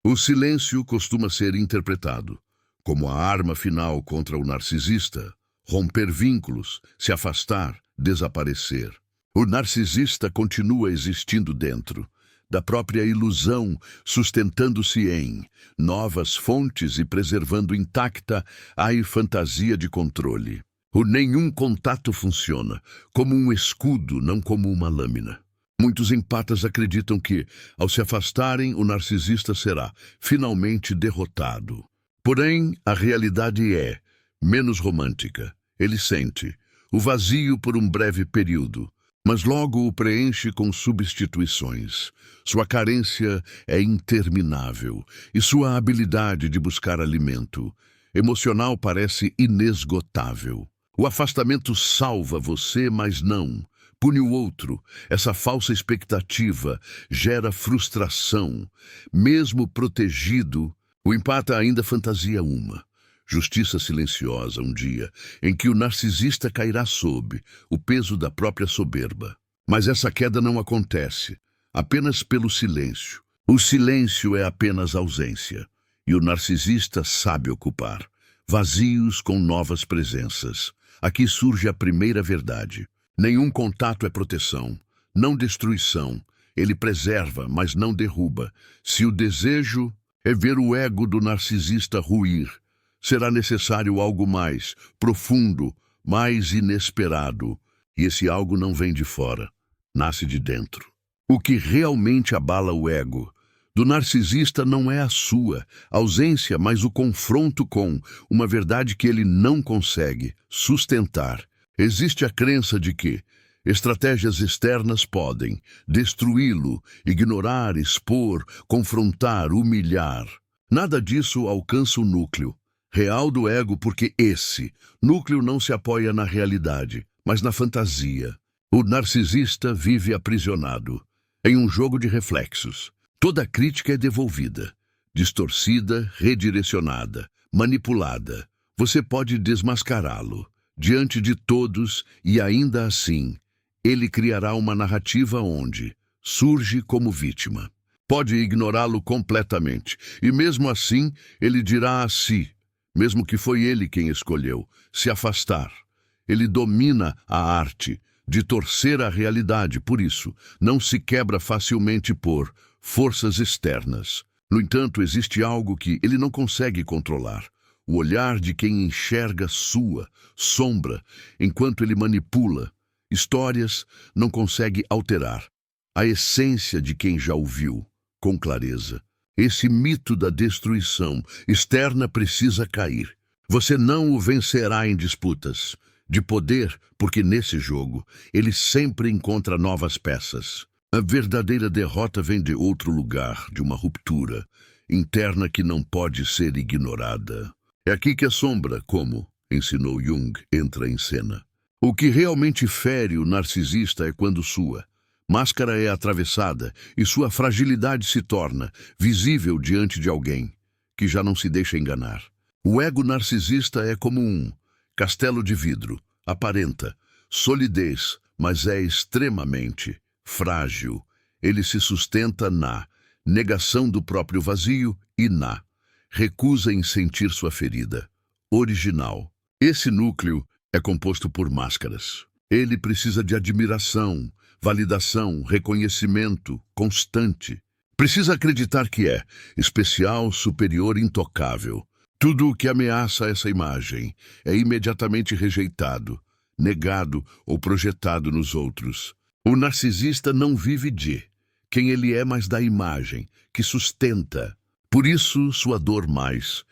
O silêncio costuma ser interpretado como a arma final contra o narcisista, romper vínculos, se afastar, desaparecer. O narcisista continua existindo dentro da própria ilusão, sustentando-se em novas fontes e preservando intacta a fantasia de controle. O nenhum contato funciona como um escudo, não como uma lâmina. Muitos empatas acreditam que, ao se afastarem, o narcisista será finalmente derrotado. Porém, a realidade é menos romântica. Ele sente o vazio por um breve período, mas logo o preenche com substituições. Sua carência é interminável e sua habilidade de buscar alimento emocional parece inesgotável. O afastamento salva você, mas não pune o outro. Essa falsa expectativa gera frustração. Mesmo protegido, o empata ainda fantasia uma justiça silenciosa um dia em que o narcisista cairá sob o peso da própria soberba. Mas essa queda não acontece apenas pelo silêncio. O silêncio é apenas ausência, e o narcisista sabe ocupar vazios com novas presenças. Aqui surge a primeira verdade. Nenhum contato é proteção, não destruição. Ele preserva, mas não derruba. Se o desejo é ver o ego do narcisista ruir, será necessário algo mais profundo, mais inesperado. E esse algo não vem de fora, nasce de dentro. O que realmente abala o ego do narcisista não é a sua ausência, mas o confronto com uma verdade que ele não consegue sustentar. Existe a crença de que estratégias externas podem destruí-lo, ignorar, expor, confrontar, humilhar. Nada disso alcança o núcleo real do ego, porque esse núcleo não se apoia na realidade, mas na fantasia. O narcisista vive aprisionado em um jogo de reflexos. Toda crítica é devolvida, distorcida, redirecionada, manipulada. Você pode desmascará-lo diante de todos e ainda assim, ele criará uma narrativa onde surge como vítima. Pode ignorá-lo completamente e mesmo assim ele dirá a si, mesmo que foi ele quem escolheu, se afastar. Ele domina a arte de torcer a realidade, por isso não se quebra facilmente por forças externas. No entanto, existe algo que ele não consegue controlar. O olhar de quem enxerga sua sombra enquanto ele manipula histórias, não consegue alterar a essência de quem já o viu com clareza. Esse mito da destruição externa precisa cair. Você não o vencerá em disputas de poder, porque nesse jogo ele sempre encontra novas peças. A verdadeira derrota vem de outro lugar, de uma ruptura interna que não pode ser ignorada. É aqui que a sombra, como ensinou Jung, entra em cena. O que realmente fere o narcisista é quando sua máscara é atravessada e sua fragilidade se torna visível diante de alguém que já não se deixa enganar. O ego narcisista é como um castelo de vidro, aparenta solidez, mas é extremamente frágil. Ele se sustenta na negação do próprio vazio e na recusa em sentir sua ferida original. Esse núcleo é composto por máscaras. Ele precisa de admiração, validação, reconhecimento constante. Precisa acreditar que é especial, superior, intocável. Tudo o que ameaça essa imagem é imediatamente rejeitado, negado ou projetado nos outros. O narcisista não vive de quem ele é, mas da imagem que sustenta. Por isso, sua dor mais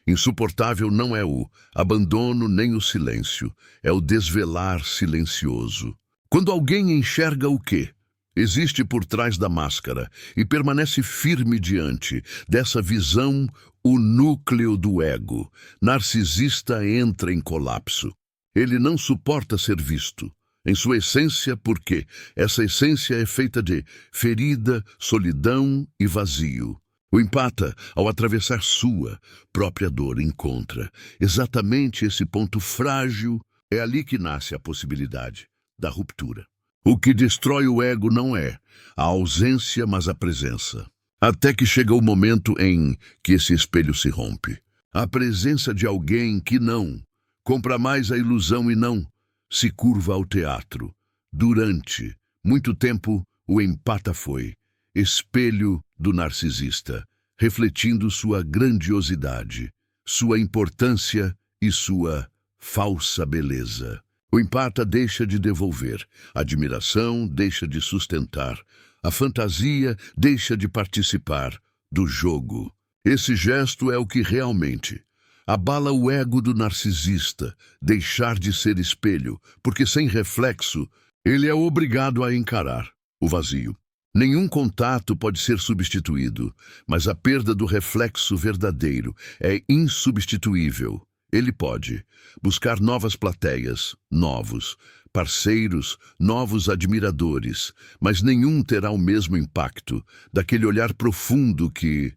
insuportável não é o abandono nem o silêncio, é o desvelar silencioso. Quando alguém enxerga o que existe por trás da máscara e permanece firme diante dessa visão, o núcleo do ego narcisista entra em colapso. Ele não suporta ser visto em sua essência, porque essa essência é feita de ferida, solidão e vazio. O empata, ao atravessar sua própria dor, encontra exatamente esse ponto frágil. É ali que nasce a possibilidade da ruptura. O que destrói o ego não é a ausência, mas a presença. Até que chega o momento em que esse espelho se rompe. A presença de alguém que não compra mais a ilusão e não se curva ao teatro. Durante muito tempo, o empata foi espelho do narcisista, refletindo sua grandiosidade, sua importância e sua falsa beleza. O empata deixa de devolver, a admiração deixa de sustentar, a fantasia deixa de participar do jogo. Esse gesto é o que realmente abala o ego do narcisista, deixar de ser espelho, porque sem reflexo, ele é obrigado a encarar o vazio. Nenhum contato pode ser substituído, mas a perda do reflexo verdadeiro é insubstituível. Ele pode buscar novas plateias, novos parceiros, novos admiradores, mas nenhum terá o mesmo impacto daquele olhar profundo que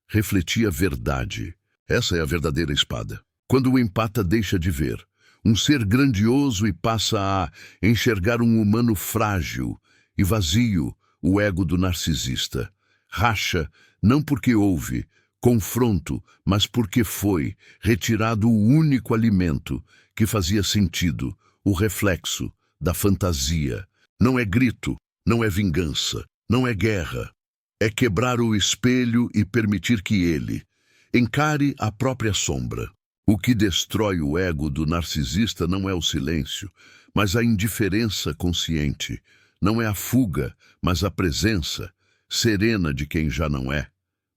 refletia verdade. Essa é a verdadeira espada. Quando o empata deixa de ver um ser grandioso e passa a enxergar um humano frágil e vazio, o ego do narcisista racha não porque houve confronto, mas porque foi retirado o único alimento que fazia sentido, o reflexo da fantasia. Não é grito, não é vingança, não é guerra. É quebrar o espelho e permitir que ele encare a própria sombra. O que destrói o ego do narcisista não é o silêncio, mas a indiferença consciente. Não é a fuga, mas a presença serena de quem já não é.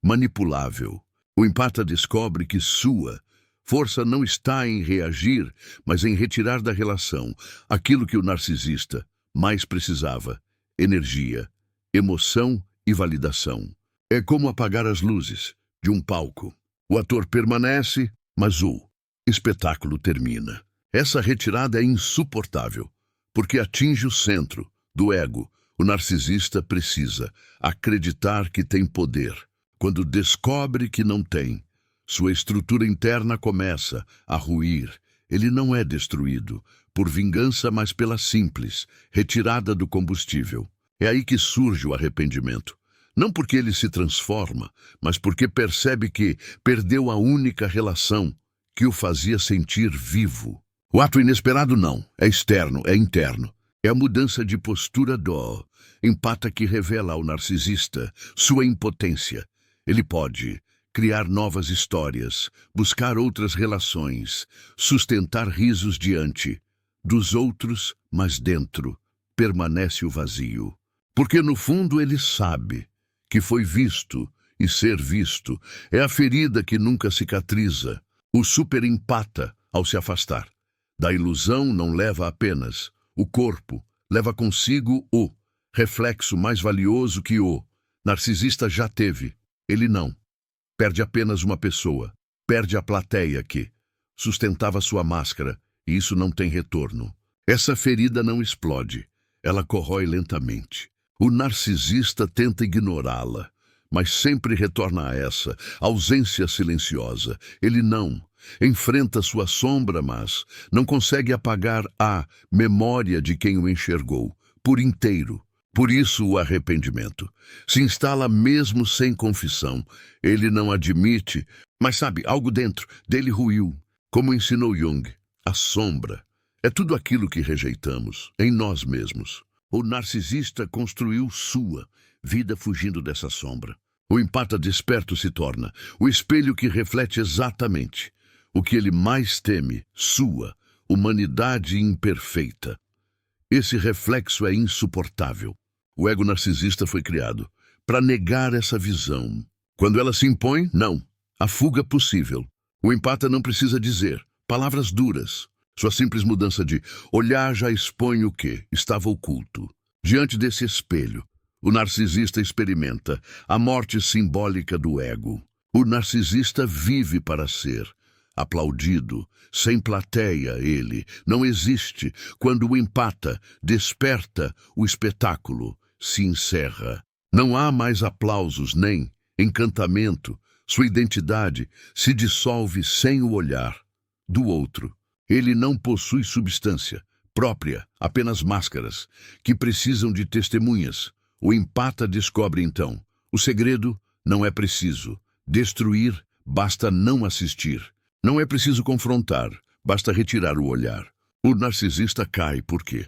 Manipulável. O empata descobre que sua força não está em reagir, mas em retirar da relação aquilo que o narcisista mais precisava: energia, emoção e validação. É como apagar as luzes de um palco. O ator permanece, mas o espetáculo termina. Essa retirada é insuportável, porque atinge o centro do ego. O narcisista precisa acreditar que tem poder. Quando descobre que não tem, sua estrutura interna começa a ruir. Ele não é destruído por vingança, mas pela simples retirada do combustível. É aí que surge o arrependimento. Não porque ele se transforma, mas porque percebe que perdeu a única relação que o fazia sentir vivo. O ato inesperado não, é externo, é interno. É a mudança de postura do empata que revela ao narcisista sua impotência. Ele pode criar novas histórias, buscar outras relações, sustentar risos diante dos outros, mas dentro permanece o vazio. Porque no fundo ele sabe que foi visto, e ser visto é a ferida que nunca cicatriza. O superempata ao se afastar da ilusão não leva apenas o corpo, leva consigo o reflexo mais valioso que o narcisista já teve. Ele não perde apenas uma pessoa, perde a plateia que sustentava sua máscara, e isso não tem retorno. Essa ferida não explode, ela corrói lentamente. O narcisista tenta ignorá-la, mas sempre retorna a essa ausência silenciosa. Ele não enfrenta sua sombra, mas não consegue apagar a memória de quem o enxergou por inteiro. Por isso o arrependimento se instala mesmo sem confissão. Ele não admite, mas sabe, algo dentro dele ruiu. Como ensinou Jung, a sombra é tudo aquilo que rejeitamos em nós mesmos. O narcisista construiu sua vida fugindo dessa sombra. O empata desperto se torna o espelho que reflete exatamente o que ele mais teme, sua humanidade imperfeita. Esse reflexo é insuportável. O ego narcisista foi criado para negar essa visão. Quando ela se impõe, não. A fuga possível. O empata não precisa dizer palavras duras. Sua simples mudança de olhar já expõe o que estava oculto. Diante desse espelho, o narcisista experimenta a morte simbólica do ego. O narcisista vive para ser aplaudido. Sem plateia, ele não existe. Quando o empata desperta, o espetáculo se encerra. Não há mais aplausos nem encantamento. Sua identidade se dissolve sem o olhar do outro. Ele não possui substância própria, apenas máscaras, que precisam de testemunhas. O empata descobre então o segredo Não é preciso destruir, basta não assistir. Não é preciso confrontar, basta retirar o olhar. O narcisista cai por quê?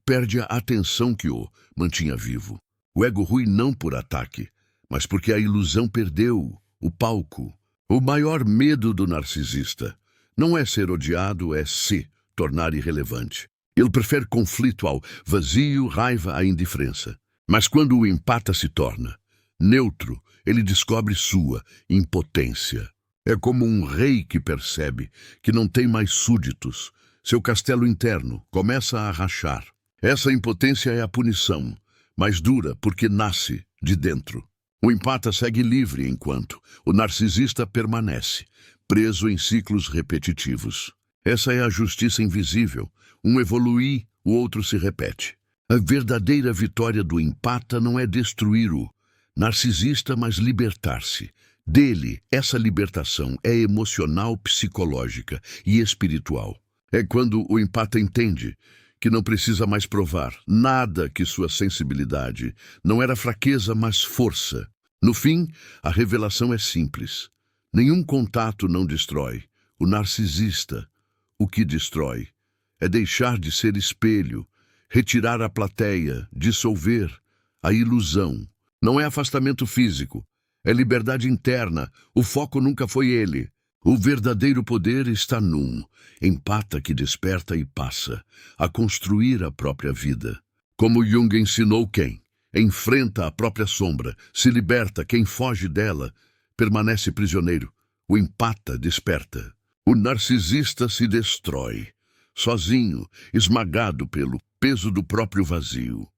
Perde a atenção que o mantinha vivo. O ego rui não por ataque, mas porque a ilusão perdeu o palco. O maior medo do narcisista não é ser odiado, é se tornar irrelevante. Ele prefere conflito ao vazio, raiva à indiferença. Mas quando o empata se torna neutro, ele descobre sua impotência. É como um rei que percebe que não tem mais súditos. Seu castelo interno começa a rachar. Essa impotência é a punição, mais dura porque nasce de dentro. O empata segue livre enquanto o narcisista permanece, preso em ciclos repetitivos. Essa é a justiça invisível. Um evolui, o outro se repete. A verdadeira vitória do empata não é destruir o narcisista, mas libertar-se dele. Essa libertação é emocional, psicológica e espiritual. É quando o empata entende que não precisa mais provar nada, que sua sensibilidade não era fraqueza, mas força. No fim, a revelação é simples. Nenhum contato não destrói. O narcisista, o que destrói, é deixar de ser espelho, retirar a plateia, dissolver a ilusão. Não é afastamento físico, é liberdade interna. O foco nunca foi ele. O verdadeiro poder está num empata que desperta e passa a construir a própria vida. Como Jung ensinou, quem enfrenta a própria sombra se liberta, quem foge dela permanece prisioneiro. O empata desperta. O narcisista se destrói, sozinho, esmagado pelo peso do próprio vazio.